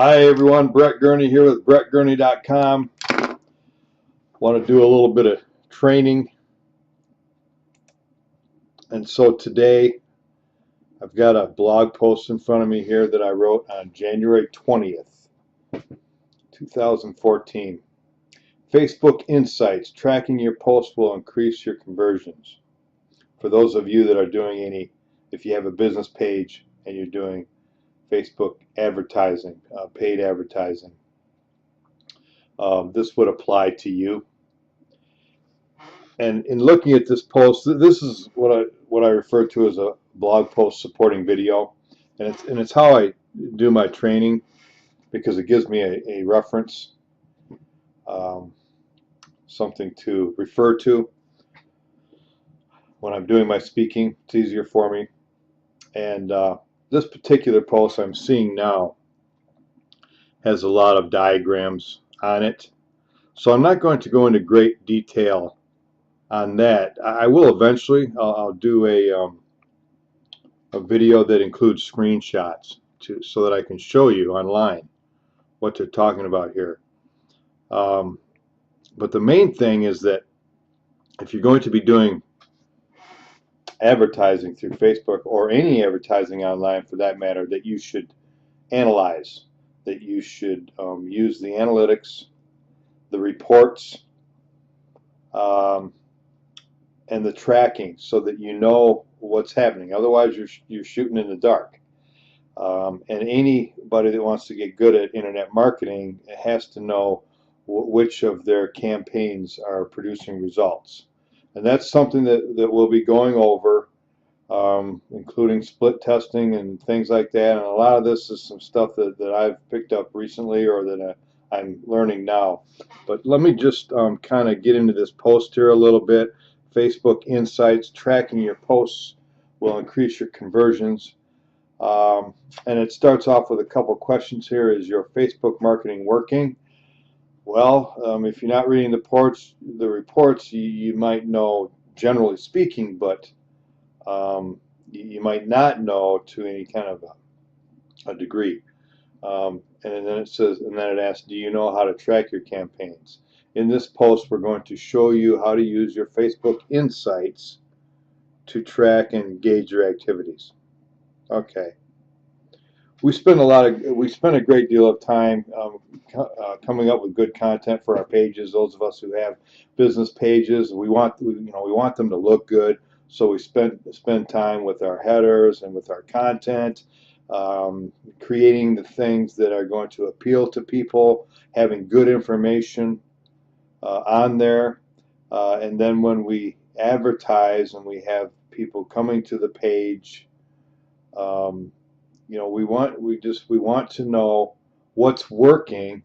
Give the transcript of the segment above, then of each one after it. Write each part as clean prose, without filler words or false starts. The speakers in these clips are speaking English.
Hi everyone, Brett Gurney here with BrettGurney.com. Want to do a little bit of training, and so today I've got a blog post in front of me here that I wrote on January 20th, 2014. Facebook Insights, tracking your posts will increase your conversions. For those of you that are doing if you have a business page and you're doing Facebook advertising, paid advertising, this would apply to you. And in looking at this post, this is what I refer to as a blog post supporting video, and it's how I do my training because it gives me a reference, something to refer to when I'm doing my speaking. It's easier for me. And this particular post I'm seeing now has a lot of diagrams on it, so I'm not going to go into great detail on that. I will eventually. I'll do a video that includes screenshots so that I can show you online what they're talking about here. But the main thing is that if you're going to be doing advertising through Facebook or any advertising online for that matter, that you should analyze, that you should use the analytics, the reports, and the tracking so that you know what's happening. Otherwise, you're shooting in the dark. And anybody that wants to get good at internet marketing has to know which of their campaigns are producing results. And that's something that we'll be going over, including split testing and things like that. And a lot of this is some stuff that I've picked up recently or that I'm learning now. But let me just kind of get into this post here a little bit. Facebook Insights, tracking your posts will increase your conversions. And it starts off with a couple questions here. Is your Facebook marketing working? Well, if you're not reading the reports, you might know generally speaking, but you might not know to any kind of a degree. And then it says, and then it asks, do you know how to track your campaigns? In this post, we're going to show you how to use your Facebook Insights to track and gauge your activities. Okay. We spend a great deal of time coming up with good content for our pages. Those of us who have business pages, we want them to look good, so we spend time with our headers and with our content, creating the things that are going to appeal to people, having good information on there, and then when we advertise and we have people coming to the page, we want to know what's working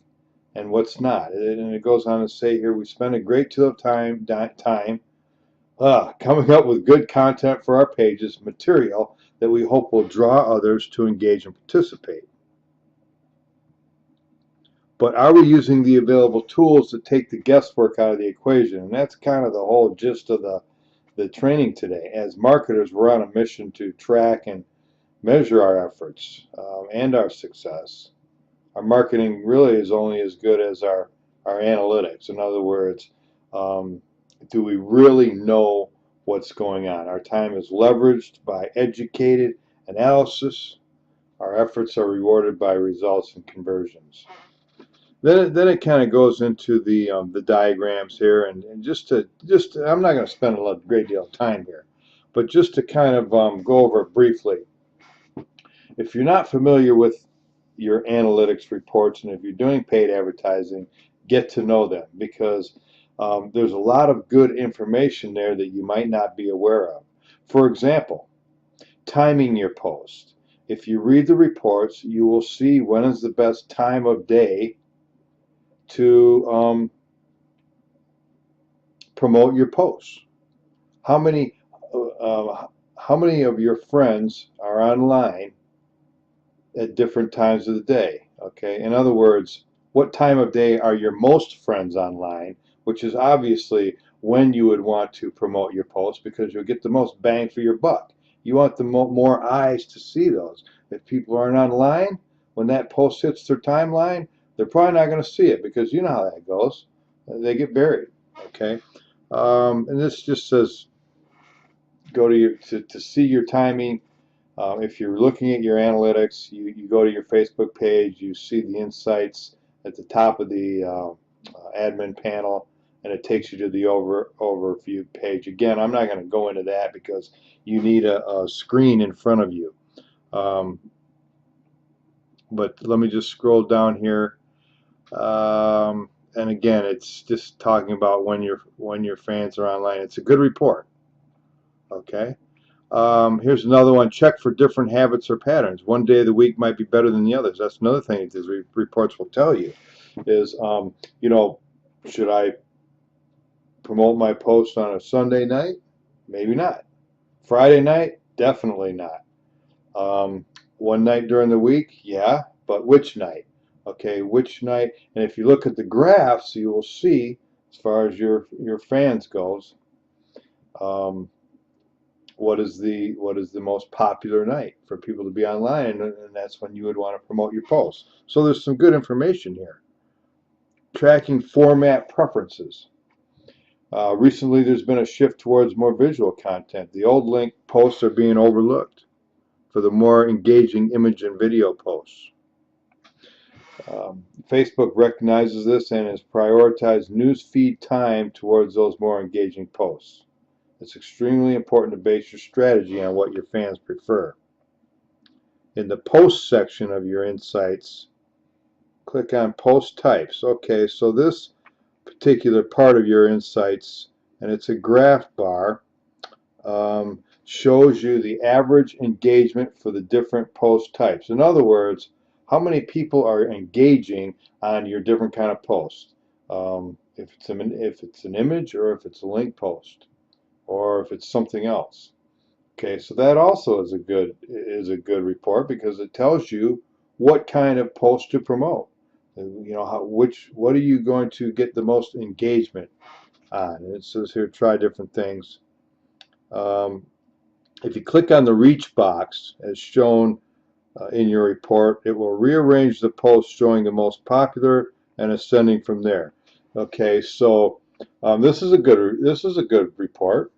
and what's not. And it goes on to say here, we spend a great deal of time coming up with good content for our pages, material that we hope will draw others to engage and participate. But are we using the available tools to take the guesswork out of the equation? And that's kind of the whole gist of the training today. As marketers, we're on a mission to track and measure our efforts and our success. Our marketing really is only as good as our analytics. In other words, do we really know what's going on? Our time is leveraged by educated analysis. Our efforts are rewarded by results and conversions. Then it kind of goes into the diagrams here, and I'm not going to spend a great deal of time here, but just to kind of go over it briefly. If you're not familiar with your analytics reports, and if you're doing paid advertising, get to know them, because there's a lot of good information there that you might not be aware of. For example, timing your post. If you read the reports, you will see when is the best time of day to promote your posts. How many of your friends are online at different times of the day? Okay, in other words, what time of day are your most friends online, which is obviously when you would want to promote your posts, because you'll get the most bang for your buck. You want the more eyes to see those. If people aren't online, when that post hits their timeline, they're probably not going to see it, because you know how that goes. They get buried. Okay, and this just says go to your to see your timing. If you're looking at your analytics, you go to your Facebook page, you see the insights at the top of the admin panel, and it takes you to the overview page. Again, I'm not going to go into that because you need a screen in front of you. But let me just scroll down here. And again, it's just talking about when your fans are online. It's a good report. Okay. Here's another one. Check for different habits or patterns. One day of the week might be better than the others. That's another thing that these reports will tell you is, you know, should I promote my post on a Sunday night? Maybe not. Friday night? Definitely not. One night during the week? Yeah, but which night? Okay, which night? And if you look at the graphs, you will see, as far as your fans goes, what is the most popular night for people to be online, and that's when you would want to promote your posts. So there's some good information here. Tracking format preferences. Recently there's been a shift towards more visual content. The old link posts are being overlooked for the more engaging image and video posts. Facebook recognizes this and has prioritized newsfeed time towards those more engaging posts. It's extremely important to base your strategy on what your fans prefer. In the post section of your insights, click on post types. Okay, so this particular part of your insights, and it's a graph bar, shows you the average engagement for the different post types. In other words, how many people are engaging on your different kind of posts. If it's an image, or if it's a link post, or if it's something else. Okay, so that also is a good report, because it tells you what kind of post to promote. You know, what are you going to get the most engagement on? And it says here, try different things. If you click on the reach box as shown in your report, it will rearrange the posts showing the most popular and ascending from there. Okay, so this is a good report,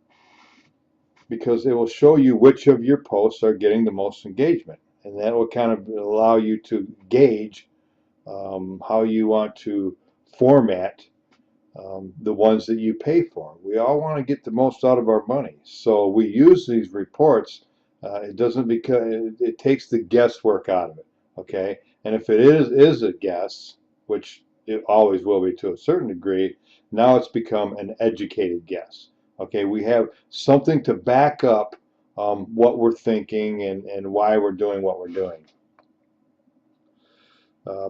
because it will show you which of your posts are getting the most engagement, and that will kind of allow you to gauge how you want to format the ones that you pay for. We all want to get the most out of our money, so we use these reports. It takes the guesswork out of it. Okay, and if it is a guess, which it always will be to a certain degree, now it's become an educated guess. Okay, we have something to back up what we're thinking and why we're doing what we're doing.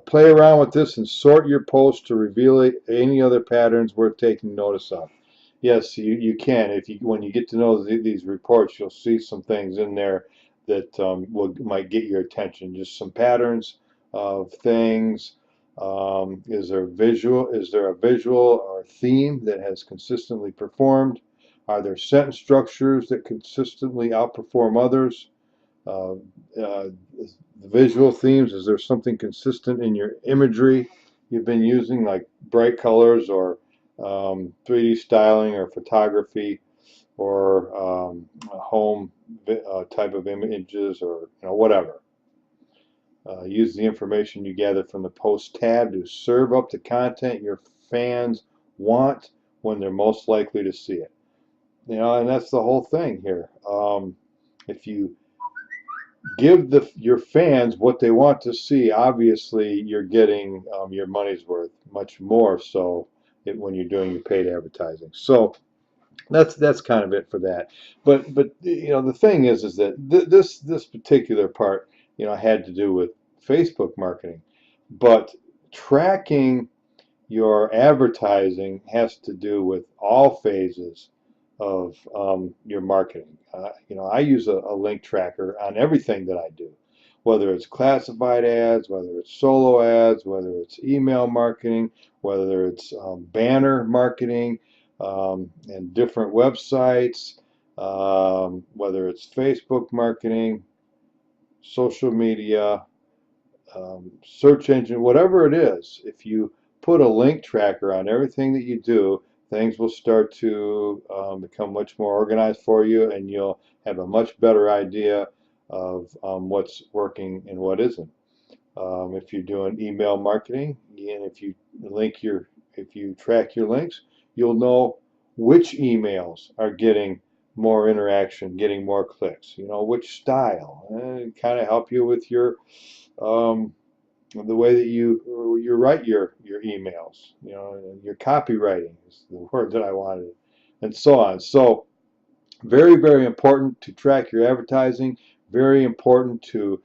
Play around with this and sort your posts to reveal any other patterns worth taking notice of. Yes, you can. When you get to know these reports, you'll see some things in there that might get your attention. Just some patterns of things. Is there a visual or theme that has consistently performed? Are there sentence structures that consistently outperform others? The visual themes, is there something consistent in your imagery you've been using, like bright colors, or 3D styling, or photography, or home type of images, or whatever. Use the information you gather from the post tab to serve up the content your fans want when they're most likely to see it. And that's the whole thing here. If you give your fans what they want to see, obviously you're getting your money's worth, much more so when you're doing your paid advertising. So that's kind of it for that. But the thing is that this particular part had to do with Facebook marketing, but tracking your advertising has to do with all phases of your marketing. I use a link tracker on everything that I do, whether it's classified ads, whether it's solo ads, whether it's email marketing, whether it's banner marketing and different websites, whether it's Facebook marketing, social media, search engine, whatever it is, if you put a link tracker on everything that you do, things will start to become much more organized for you, and you'll have a much better idea of what's working and what isn't. If you're doing email marketing, and if you track your links, you'll know which emails are getting more interaction, getting more clicks. You know which style, and kind of help you with your um, the way that you write your emails. You know, your copywriting is the word that I wanted, and so on. So very, very important to track your advertising. Very important to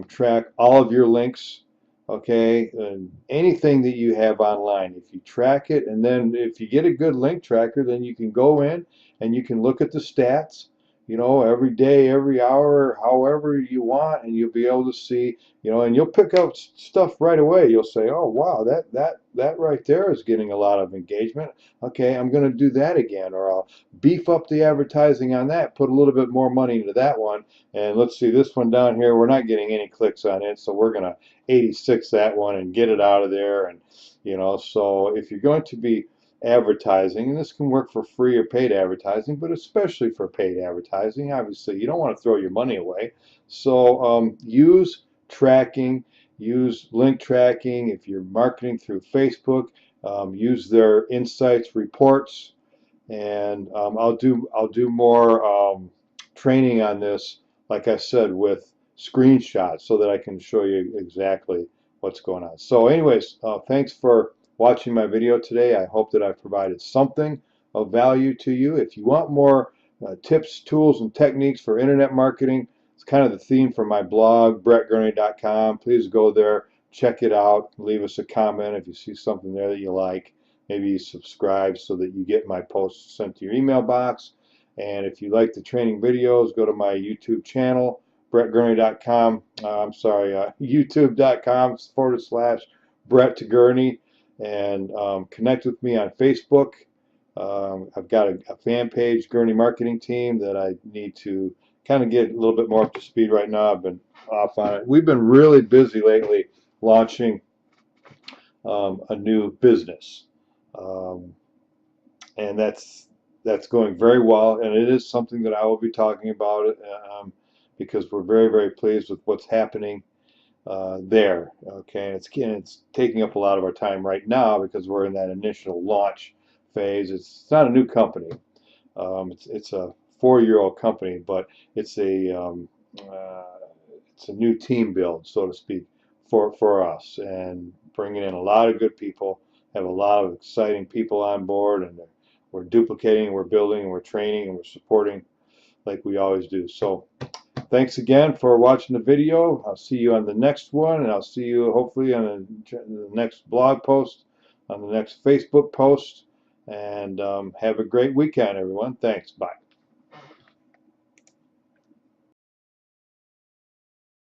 track all of your links. Okay, and anything that you have online, if you track it, and then if you get a good link tracker, then you can go in and you can look at the stats, you know, every day, every hour, however you want, and you'll be able to see, you know, and you'll pick up stuff right away. You'll say, oh wow, that right there is getting a lot of engagement. Okay, I'm going to do that again, or I'll beef up the advertising on that, put a little bit more money into that one, and let's see, this one down here, we're not getting any clicks on it, so we're going to 86 that one and get it out of there. And you know, so if you're going to be advertising, and this can work for free or paid advertising, but especially for paid advertising, obviously you don't want to throw your money away. So use tracking, use link tracking. If you're marketing through Facebook, use their insights reports, and I'll do more training on this, like I said, with screenshots so that I can show you exactly what's going on. So anyways, thanks for watching my video today. I hope that I provided something of value to you. If you want more tips, tools, and techniques for internet marketing, it's kind of the theme for my blog, brettgurney.com. Please go there, check it out, leave us a comment if you see something there that you like. Maybe subscribe so that you get my posts sent to your email box. And if you like the training videos, go to my YouTube channel, brettgurney.com. YouTube.com/Brett Gurney, and connect with me on Facebook. I've got a fan page, Gurney Marketing Team, that I need to kind of get a little bit more up to speed right now. I've been off on it. We've been really busy lately launching a new business. And that's going very well, and it is something that I will be talking about because we're very, very pleased with what's happening there. Okay, and it's taking up a lot of our time right now because we're in that initial launch phase. It's not a new company. It's a 4-year-old company, but it's a new team build, so to speak, for us, and bringing in a lot of good people. Have a lot of exciting people on board, and we're duplicating, we're building, we're training, and we're supporting like we always do. So thanks again for watching the video. I'll see you on the next one, and I'll see you hopefully on the next blog post, on the next Facebook post, and have a great weekend, everyone. Thanks. Bye.